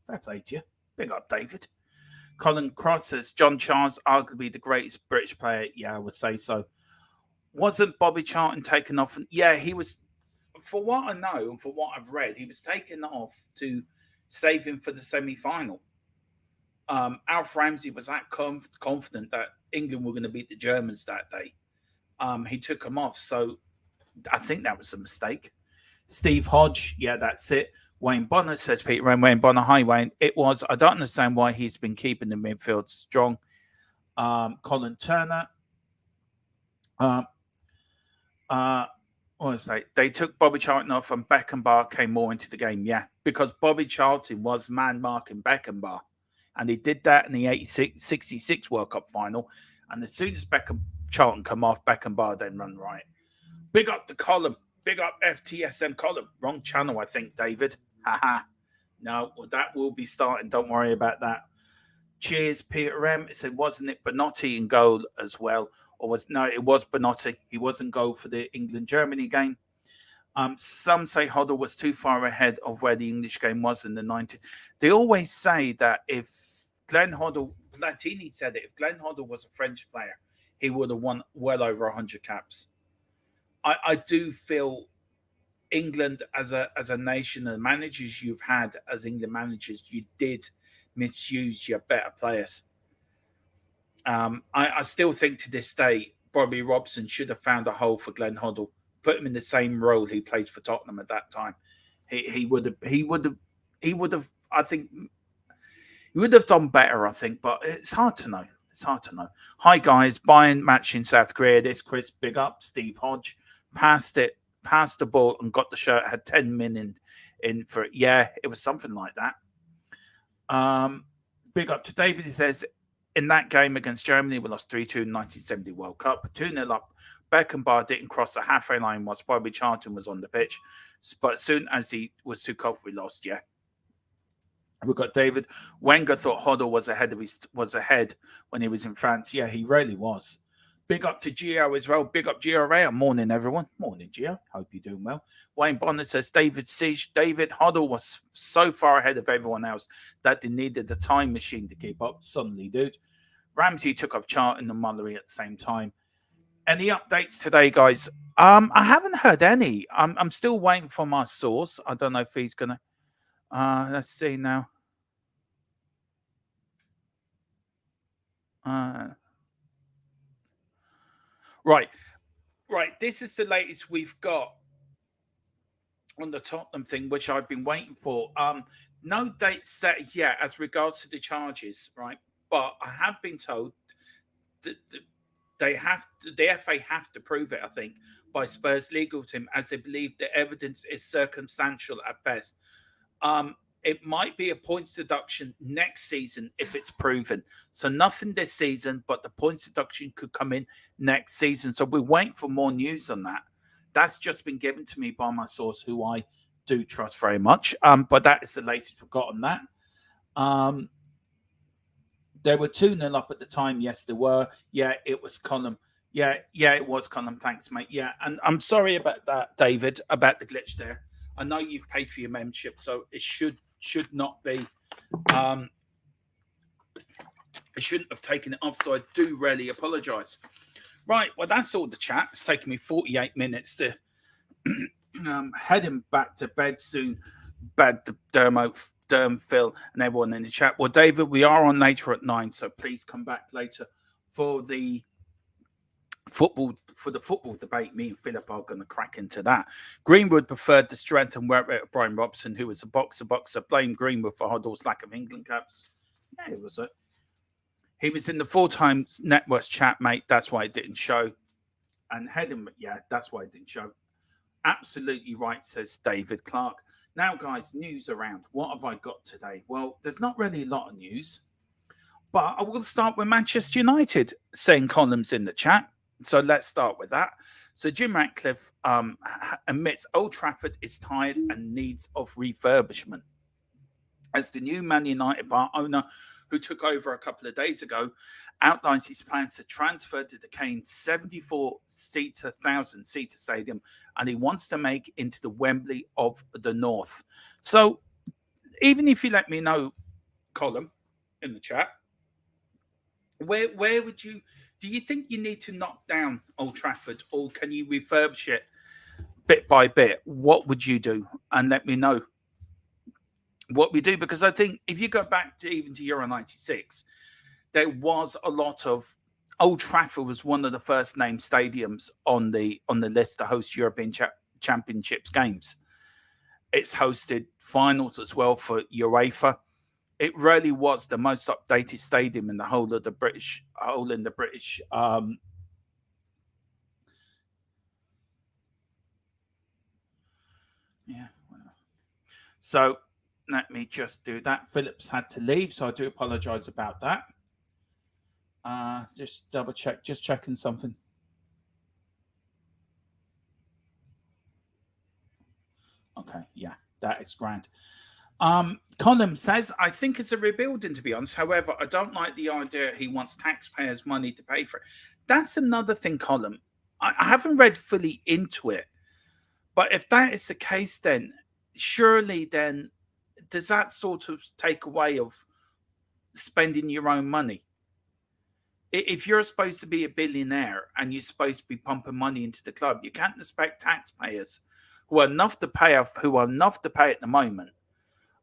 Fair play to you. Big up, David. Colin Cross says, John Charles, arguably the greatest British player. Yeah, I would say so. Wasn't Bobby Charlton taken off? Yeah, he was, for what I know and for what I've read, he was taken off to save him for the semi-final. Alf Ramsey was that confident that England were going to beat the Germans that day. He took him off. So I think that was a mistake. Steve Hodge, yeah, that's it. Wayne Bonner says, Peter and Wayne Bonner, hi Wayne. It was, I don't understand why he's been keeping the midfield strong. Colin Turner. What was that? They took Bobby Charlton off and Beckenbauer came more into the game. Yeah, because Bobby Charlton was man marking Beckenbauer. And he did that in the 66 World Cup final. And as soon as Charlton come off, Beckenbauer then run right. Big up the column. Big up FTSM column. Wrong channel, I think, David. Haha. No, well, that will be starting. Don't worry about that. Cheers, Peter M. It said, wasn't it Bonotti in goal as well? No, it was Bonotti. He was in goal for the England-Germany game. Some say Hoddle was too far ahead of where the English game was in the 90s. They always say that if Glenn Hoddle, Platini said it, if Glenn Hoddle was a French player, he would have won well over 100 caps. I do feel England as a nation, the managers you've had as England managers, you did misuse your better players. I still think to this day, Bobby Robson should have found a hole for Glenn Hoddle, put him in the same role he plays for Tottenham at that time. He would have. I think he would have done better. I think, but it's hard to know. It's hard to know. Hi guys, Bayern match in South Korea. This Chris, big up. Steve Hodge passed the ball and got the shirt. Had 10 min in for it. Yeah, it was something like that. Big up to David. He says, in that game against Germany, we lost 3-2 in 1970 World Cup. 2-0 up. Beckenbauer didn't cross the halfway line whilst Bobby Charlton was on the pitch. But as soon as he was too cold, we lost, yeah. We've got David. Wenger thought Hoddle was ahead when he was in France. Yeah, he really was. Big up to Gio as well. Big up Gio Ray. Morning, everyone. Morning, Gio. Hope you're doing well. Wayne Bonner says David Hoddle was so far ahead of everyone else that they needed a time machine to keep up. Suddenly, dude. Ramsey took up Chart and the Mullery at the same time. Any updates today, guys? I haven't heard any. I'm still waiting for my source. I don't know if he's gonna. Let's see now. Right. This is the latest we've got on the Tottenham thing, which I've been waiting for. No date set yet as regards to the charges, right? But I have been told that the FA have to prove it, I think, by Spurs legal team, as they believe the evidence is circumstantial at best. It might be a points deduction next season if it's proven. So nothing this season, but the points deduction could come in next season. So we're waiting for more news on that. That's just been given to me by my source, who I do trust very much. But that is the latest we've got on that. There were 2-0 up at the time. Yes, there were. Yeah, it was Column. Yeah, it was Column. Thanks, mate. Yeah, and I'm sorry about that, David, about the glitch there. I know you've paid for your membership, so it should not be. I shouldn't have taken it off, so I do really apologise. Right, well, that's all the chat. It's taken me 48 minutes to heading back to bed soon. Bad Derm, Phil, and everyone in the chat. Well, David, we are on later at 9, so please come back later for the football debate. Me and Philip are going to crack into that. Greenwood preferred the strength and work rate of Brian Robson, who was a boxer. Blame Greenwood for Hoddle's lack of England caps. Yeah, it was. He was in the 4 times networks chat, mate. That's why it didn't show. And Headham, yeah, that's why it didn't show. Absolutely right, says David Clark. Now, guys, news around. What have I got today? Well, there's not really a lot of news, but I will start with Manchester United saying columns in the chat. So let's start with that. So Jim Ratcliffe admits Old Trafford is tired and needs of refurbishment. As the new Man United bar owner, who took over a couple of days ago, outlines his plans to transfer to the Kane's 1,000-seater stadium, and he wants to make into the Wembley of the North. So even if you let me know, Colin, in the chat, where would you... Do you think you need to knock down Old Trafford, or can you refurbish it bit by bit? What would you do? And let me know what we do, because I think if you go back to even to Euro 96, there was a lot of... Old Trafford was one of the first named stadiums on the list to host European Championships games. It's hosted finals as well for UEFA. It really was the most updated stadium in the whole of the British. So let me just do that. Phillips had to leave, so I do apologise about that. Just double check, just checking something. Okay, yeah, that is grand. Colin says, I think it's a rebuilding, to be honest. However, I don't like the idea he wants taxpayers' money to pay for it. That's another thing, Colin. I haven't read fully into it. But if that is the case, then surely then does that sort of take away of spending your own money? If you're supposed to be a billionaire and you're supposed to be pumping money into the club, you can't expect taxpayers who are enough to pay at the moment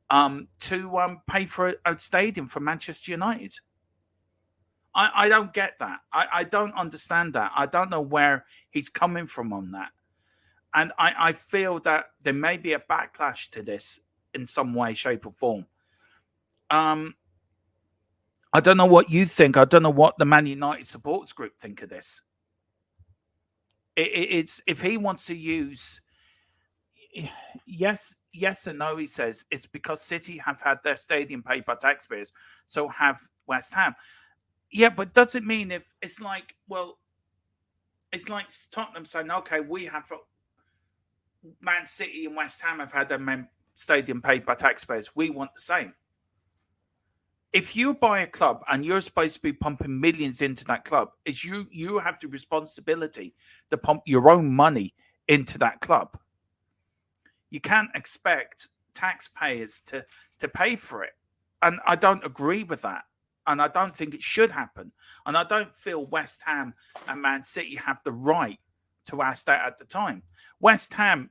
to pay for a stadium for Manchester United. I don't get that. I don't understand that. I don't know where he's coming from on that. And I feel that there may be a backlash to this in some way, shape, or form. I don't know what you think. I don't know what the Man United supporters group think of this. It's if he wants to use... Yes and no, he says. It's because City have had their stadium paid by taxpayers, so have West Ham. Yeah, but does it mean if it's like, well, it's like Tottenham saying, okay, we have... Man City and West Ham have had their stadium paid by taxpayers. We want the same. if you buy a club and you're supposed to be pumping millions into that club, is you have the responsibility to pump your own money into that club. You can't expect taxpayers to pay for it. And I don't agree with that. And I don't think it should happen. And I don't feel West Ham and Man City have the right to ask that at the time. West Ham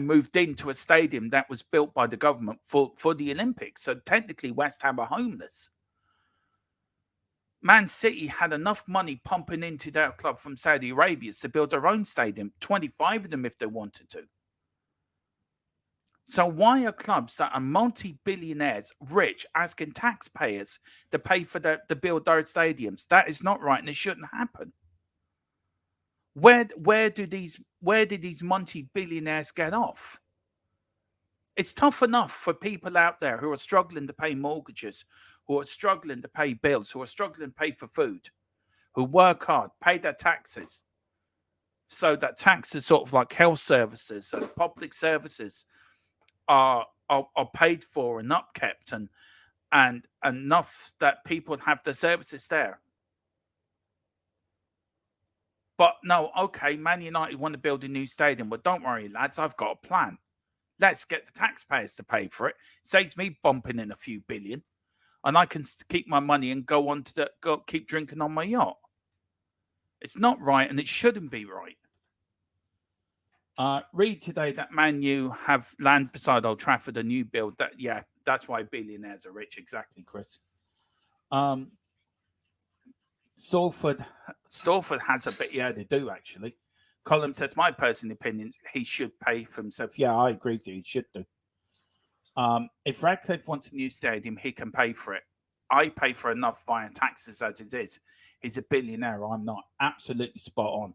moved into a stadium that was built by the government for the Olympics. So technically West Ham are homeless. Man City had enough money pumping into their club from Saudi Arabia to build their own stadium, 25 of them if they wanted to. So why are clubs that are multi-billionaires, rich, asking taxpayers to pay for to build their stadiums? That is not right, and it shouldn't happen. Where did these multi-billionaires get off? It's tough enough for people out there who are struggling to pay mortgages, who are struggling to pay bills, who are struggling to pay for food, who work hard, pay their taxes. So that taxes, sort of like health services and public services, are paid for and upkept and enough that people have the services there. But no, okay, Man United want to build a new stadium. Well, don't worry, lads, I've got a plan. Let's get the taxpayers to pay for it. Saves me bumping in a few billion, and I can keep my money and go keep drinking on my yacht. It's not right, and it shouldn't be right. Read today that Man U have land beside Old Trafford, a new build. That's why billionaires are rich. Exactly, Chris. Salford has a bit. Yeah, they do actually. Colin says, my personal opinion, he should pay for himself. Yeah, I agree with you. He should do. If Radcliffe wants a new stadium, he can pay for it. I pay for enough via taxes as it is. He's a billionaire. I'm not. Absolutely spot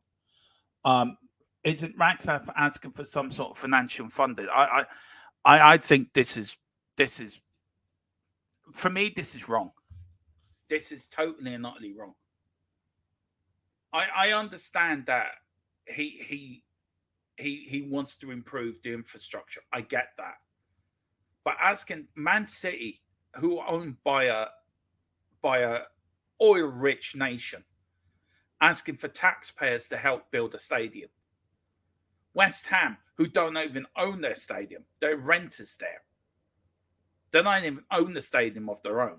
on. Isn't Radcliffe asking for some sort of financial funding? I think this is for me. This is wrong. This is totally and utterly wrong. I understand that he wants to improve the infrastructure. I get that, but asking Man City, who are owned by a oil-rich nation, asking for taxpayers to help build a stadium. West Ham, who don't even own their stadium, they're renters there. They don't even own the stadium of their own.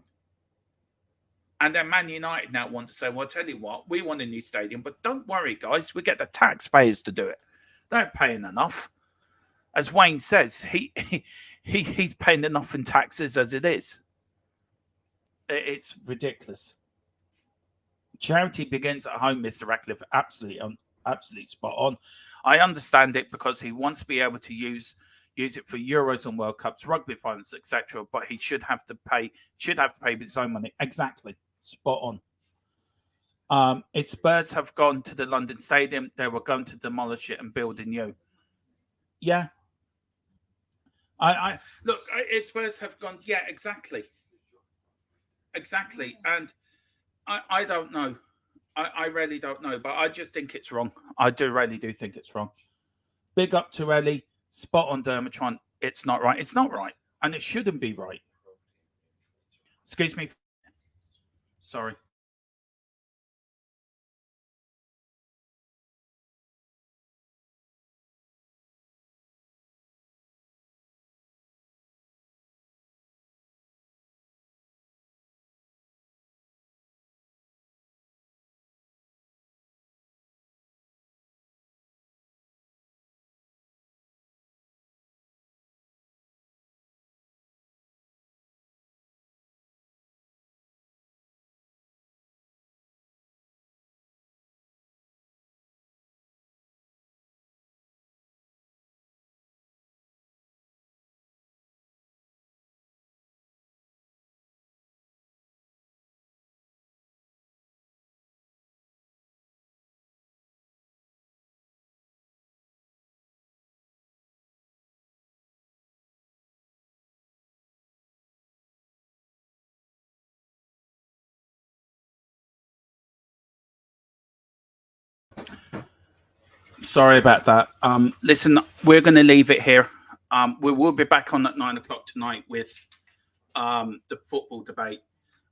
And then Man United now want to say, well, I'll tell you what, we want a new stadium, but don't worry, guys, we get the taxpayers to do it. They're paying enough. As Wayne says, he's paying enough in taxes as it is. It's ridiculous. Charity begins at home, Mr. Radcliffe. Absolutely spot on. I understand it because he wants to be able to use it for Euros and World Cups, rugby finals, etc. But he should have to pay with his own money. Exactly, spot on. If Spurs have gone to the London Stadium, they were going to demolish it and build a new. Yeah. I look. If Spurs have gone, yeah, exactly, and I don't know. I really don't know, but I just think it's wrong. I really do think it's wrong. Big up to Ellie. Spot on, Dermatron. It's not right. It's not right. And it shouldn't be right. Excuse me. Sorry. Sorry about that. Listen, we're going to leave it here. We will be back on at 9 o'clock tonight with the football debate.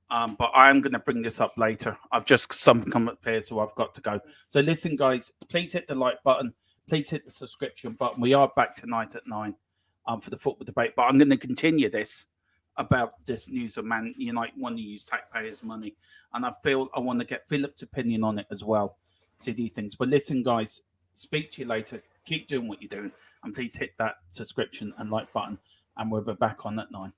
But I am going to bring this up later. I've just something come up here, so I've got to go. So listen, guys, please hit the like button. Please hit the subscription button. We are back tonight at 9 for the football debate. But I'm going to continue this about this news of Man United want to use taxpayers' money. And I feel I want to get Philip's opinion on it as well. See these things. But listen, guys, speak to you later. Keep doing what you're doing. And please hit that subscription and like button. And we'll be back on at 9.